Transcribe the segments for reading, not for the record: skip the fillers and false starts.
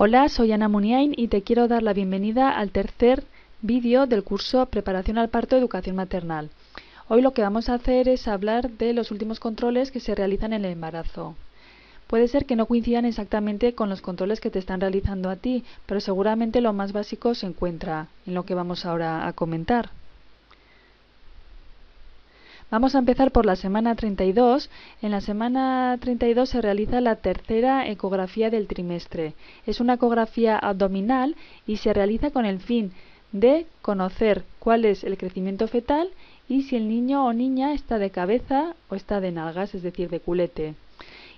Hola, soy Ana Muniain y te quiero dar la bienvenida al tercer vídeo del curso Preparación al parto, educación maternal. Hoy lo que vamos a hacer es hablar de los últimos controles que se realizan en el embarazo. Puede ser que no coincidan exactamente con los controles que te están realizando a ti, pero seguramente lo más básico se encuentra en lo que vamos ahora a comentar. Vamos a empezar por la semana 32. En la semana 32 se realiza la tercera ecografía del trimestre. Es una ecografía abdominal y se realiza con el fin de conocer cuál es el crecimiento fetal y si el niño o niña está de cabeza o está de nalgas, es decir, de culete.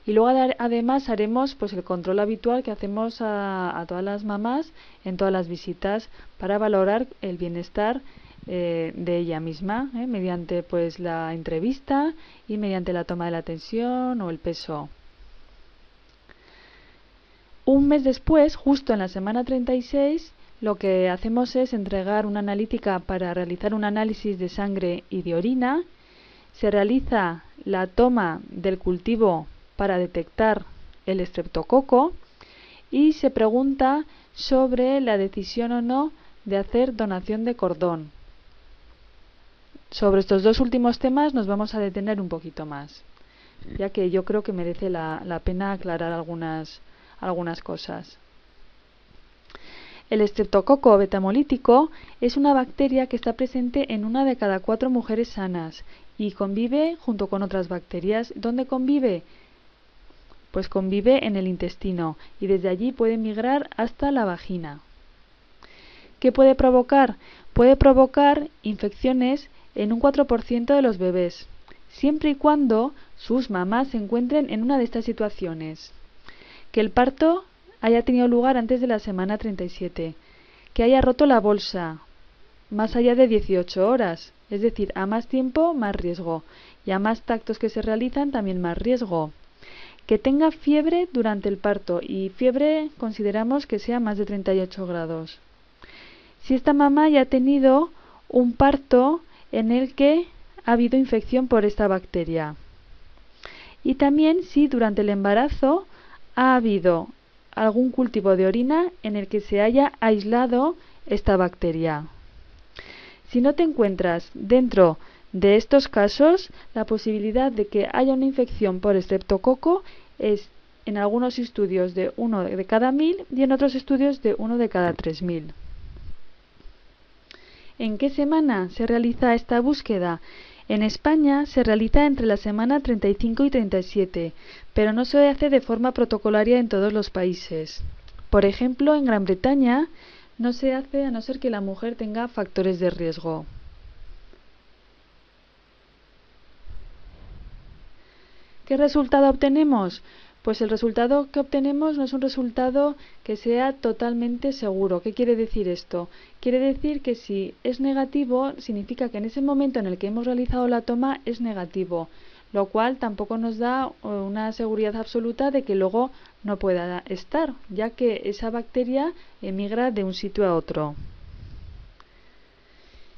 Y luego además haremos el control habitual que hacemos a todas las mamás en todas las visitas para valorar el bienestar de ella misma, mediante la entrevista y mediante la toma de la tensión o el peso. Un mes después, justo en la semana 36, lo que hacemos es entregar una analítica para realizar un análisis de sangre y de orina. Se realiza la toma del cultivo para detectar el estreptococo y se pregunta sobre la decisión o no de hacer donación de cordón. Sobre estos dos últimos temas nos vamos a detener un poquito más, ya que yo creo que merece la pena aclarar algunas cosas. El estreptococo betamolítico es una bacteria que está presente en una de cada 4 mujeres sanas y convive junto con otras bacterias. ¿Dónde convive? Pues convive en el intestino y desde allí puede migrar hasta la vagina. ¿Qué puede provocar? Puede provocar infecciones en un 4% de los bebés, siempre y cuando sus mamás se encuentren en una de estas situaciones. Que el parto haya tenido lugar antes de la semana 37, que haya roto la bolsa más allá de 18 horas, es decir, a más tiempo más riesgo, y a más tactos que se realizan también más riesgo. Que tenga fiebre durante el parto, y fiebre consideramos que sea más de 38 grados. Si esta mamá ya ha tenido un parto en el que ha habido infección por esta bacteria. Y también si durante el embarazo ha habido algún cultivo de orina en el que se haya aislado esta bacteria. Si no te encuentras dentro de estos casos, la posibilidad de que haya una infección por estreptococo es en algunos estudios de 1 de cada 1000 y en otros estudios de 1 de cada 3000. ¿En qué semana se realiza esta búsqueda? En España se realiza entre la semana 35 y 37, pero no se hace de forma protocolaria en todos los países. Por ejemplo, en Gran Bretaña no se hace a no ser que la mujer tenga factores de riesgo. ¿Qué resultado obtenemos? Pues el resultado que obtenemos no es un resultado que sea totalmente seguro. ¿Qué quiere decir esto? Quiere decir que si es negativo, significa que en ese momento en el que hemos realizado la toma es negativo, lo cual tampoco nos da una seguridad absoluta de que luego no pueda estar, ya que esa bacteria emigra de un sitio a otro.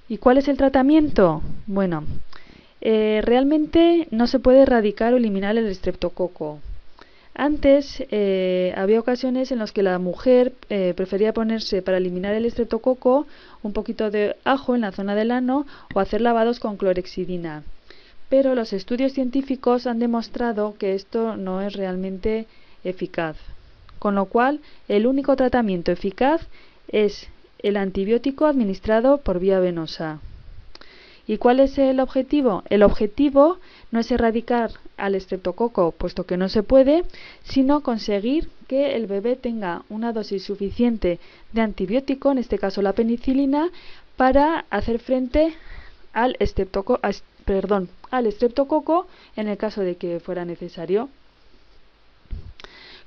¿Y cuál es el tratamiento? Bueno, realmente no se puede erradicar o eliminar el estreptococo. Antes había ocasiones en las que la mujer prefería ponerse para eliminar el estreptococo un poquito de ajo en la zona del ano o hacer lavados con clorhexidina. Pero los estudios científicos han demostrado que esto no es realmente eficaz. Con lo cual, el único tratamiento eficaz es el antibiótico administrado por vía venosa. ¿Y cuál es el objetivo? El objetivo no es erradicar al estreptococo, puesto que no se puede, sino conseguir que el bebé tenga una dosis suficiente de antibiótico, en este caso la penicilina, para hacer frente al estreptococo en el caso de que fuera necesario.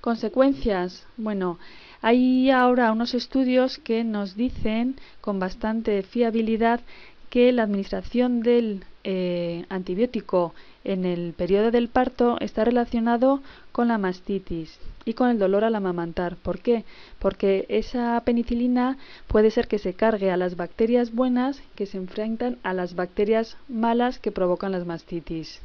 Consecuencias. Bueno, hay ahora unos estudios que nos dicen con bastante fiabilidad que la administración del antibiótico en el periodo del parto está relacionado con la mastitis y con el dolor al amamantar. ¿Por qué? Porque esa penicilina puede ser que se cargue a las bacterias buenas que se enfrentan a las bacterias malas que provocan las mastitis.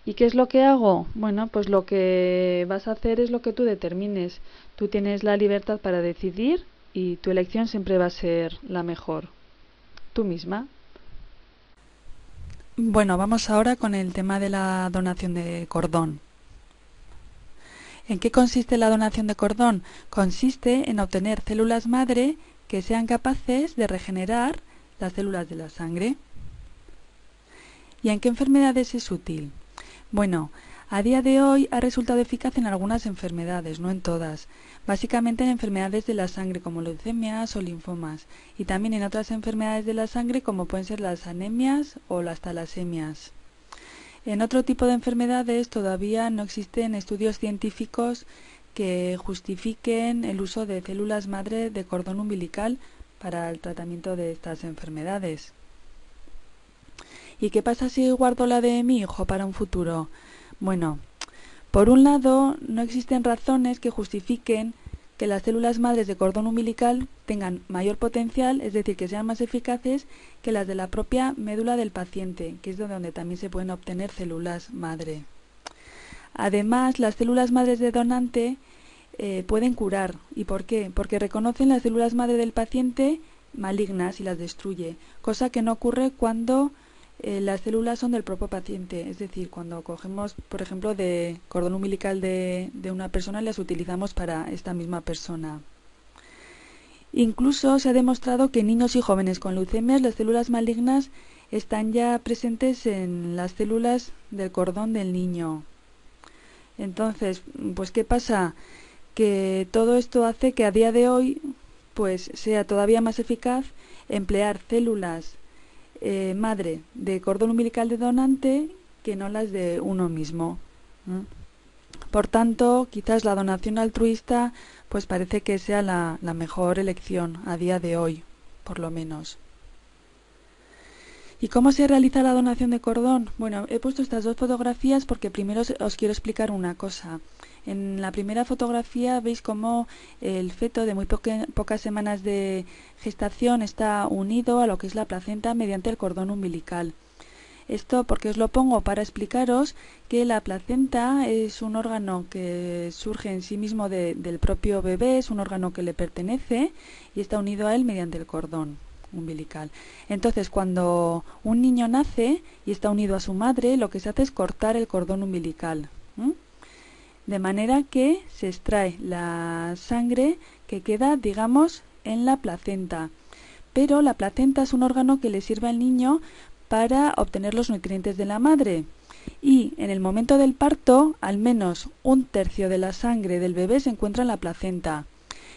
¿Y qué es lo que hago? Bueno, pues lo que vas a hacer es lo que tú determines. Tú tienes la libertad para decidir y tu elección siempre va a ser la mejor. Tú misma. Bueno, vamos ahora con el tema de la donación de cordón. ¿En qué consiste la donación de cordón? Consiste en obtener células madre que sean capaces de regenerar las células de la sangre. ¿Y en qué enfermedades es útil? Bueno, a día de hoy ha resultado eficaz en algunas enfermedades, no en todas. Básicamente en enfermedades de la sangre como leucemias o linfomas, y también en otras enfermedades de la sangre como pueden ser las anemias o las talasemias. En otro tipo de enfermedades todavía no existen estudios científicos que justifiquen el uso de células madre de cordón umbilical para el tratamiento de estas enfermedades. ¿Y qué pasa si guardo la de mi hijo para un futuro? Bueno, por un lado, no existen razones que justifiquen que las células madres de cordón umbilical tengan mayor potencial, es decir, que sean más eficaces que las de la propia médula del paciente, que es de donde también se pueden obtener células madre. Además, las células madres de donante pueden curar. ¿Y por qué? Porque reconocen las células madre del paciente malignas y las destruye, cosa que no ocurre cuando las células son del propio paciente, es decir, cuando cogemos, por ejemplo, de cordón umbilical de una persona y las utilizamos para esta misma persona. Incluso se ha demostrado que en niños y jóvenes con leucemias las células malignas están ya presentes en las células del cordón del niño. Entonces, pues ¿qué pasa? Que todo esto hace que a día de hoy pues sea todavía más eficaz emplear células madre de cordón umbilical de donante que no las de uno mismo. Por tanto, quizás la donación altruista pues parece que sea la mejor elección a día de hoy, por lo menos. ¿Y cómo se realiza la donación de cordón? Bueno, he puesto estas dos fotografías porque primero os quiero explicar una cosa. En la primera fotografía veis cómo el feto de muy pocas semanas de gestación está unido a lo que es la placenta mediante el cordón umbilical. Esto porque os lo pongo para explicaros que la placenta es un órgano que surge en sí mismo del propio bebé, es un órgano que le pertenece y está unido a él mediante el cordón umbilical. Entonces, cuando un niño nace y está unido a su madre, lo que se hace es cortar el cordón umbilical. De manera que se extrae la sangre que queda, digamos, en la placenta. Pero la placenta es un órgano que le sirve al niño para obtener los nutrientes de la madre. Y en el momento del parto, al menos un tercio de la sangre del bebé se encuentra en la placenta.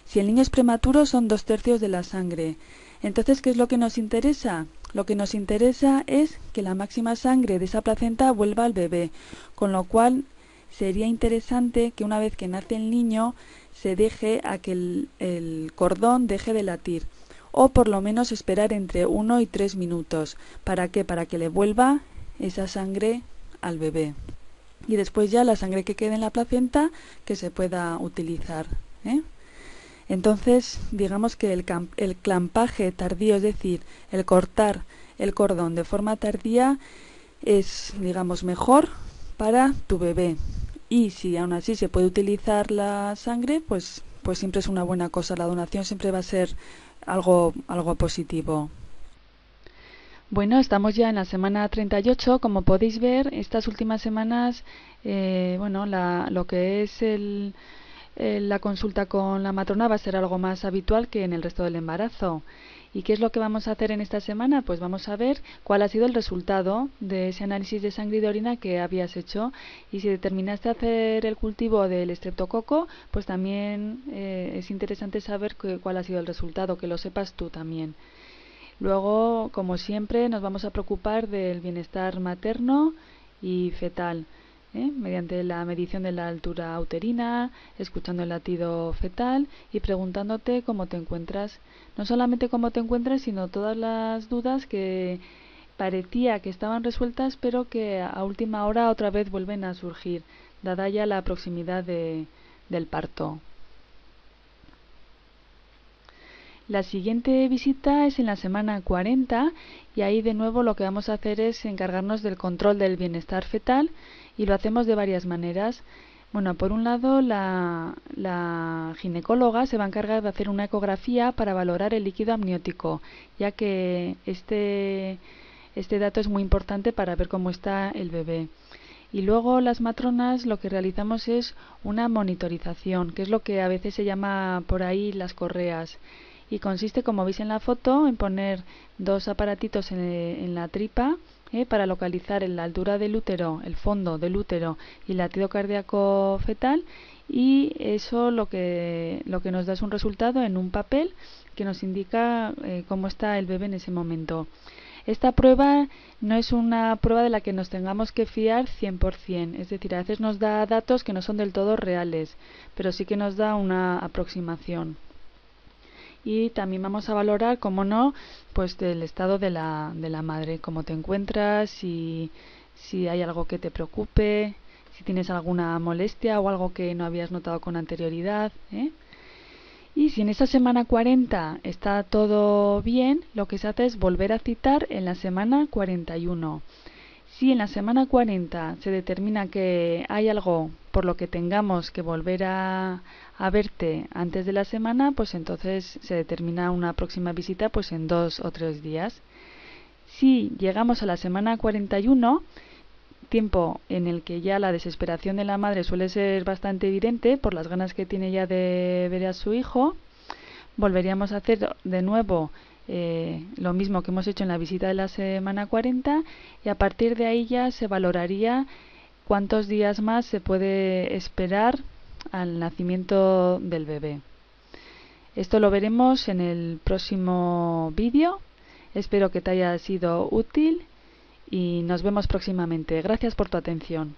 Si el niño es prematuro, son 2/3 de la sangre. Entonces, ¿qué es lo que nos interesa? Lo que nos interesa es que la máxima sangre de esa placenta vuelva al bebé, con lo cual sería interesante que una vez que nace el niño se deje a que el cordón deje de latir, o por lo menos esperar entre 1 y 3 minutos. ¿Para qué? Para que le vuelva esa sangre al bebé. Y después ya la sangre que quede en la placenta que se pueda utilizar. Entonces, digamos que el clampaje tardío, es decir, el cortar el cordón de forma tardía es, digamos, mejor para tu bebé. Y si aún así se puede utilizar la sangre, pues siempre es una buena cosa. La donación siempre va a ser algo positivo. Bueno, estamos ya en la semana 38. Como podéis ver, estas últimas semanas, lo que es la consulta con la matrona va a ser algo más habitual que en el resto del embarazo. ¿Y qué es lo que vamos a hacer en esta semana? Pues vamos a ver cuál ha sido el resultado de ese análisis de sangre y de orina que habías hecho. Y si determinaste hacer el cultivo del estreptococo, pues también es interesante saber cuál ha sido el resultado, que lo sepas tú también. Luego, como siempre, nos vamos a preocupar del bienestar materno y fetal, mediante la medición de la altura uterina, escuchando el latido fetal y preguntándote cómo te encuentras. No solamente cómo te encuentras, sino todas las dudas que parecía que estaban resueltas, pero que a última hora otra vez vuelven a surgir, dada ya la proximidad del parto. La siguiente visita es en la semana 40 y ahí de nuevo lo que vamos a hacer es encargarnos del control del bienestar fetal y lo hacemos de varias maneras. Bueno, por un lado la ginecóloga se va a encargar de hacer una ecografía para valorar el líquido amniótico, ya que este dato es muy importante para ver cómo está el bebé. Y luego las matronas lo que realizamos es una monitorización, que es lo que a veces se llama por ahí las correas. Y consiste, como veis en la foto, en poner dos aparatitos en la tripa para localizar la altura del útero, el fondo del útero y el latido cardíaco fetal, y eso lo que nos da es un resultado en un papel que nos indica cómo está el bebé en ese momento. Esta prueba no es una prueba de la que nos tengamos que fiar 100%, es decir, a veces nos da datos que no son del todo reales, pero sí que nos da una aproximación. Y también vamos a valorar, como no, pues del estado de la madre, cómo te encuentras, si hay algo que te preocupe, si tienes alguna molestia o algo que no habías notado con anterioridad, Y si en esa semana 40 está todo bien, lo que se hace es volver a citar en la semana 41. Si en la semana 40 se determina que hay algo por lo que tengamos que volver a verte antes de la semana, pues entonces se determina una próxima visita pues en 2 o 3 días. Si llegamos a la semana 41, tiempo en el que ya la desesperación de la madre suele ser bastante evidente por las ganas que tiene ya de ver a su hijo, volveríamos a hacer de nuevo lo mismo que hemos hecho en la visita de la semana 40 y a partir de ahí ya se valoraría cuántos días más se puede esperar al nacimiento del bebé. Esto lo veremos en el próximo vídeo. Espero que te haya sido útil y nos vemos próximamente. Gracias por tu atención.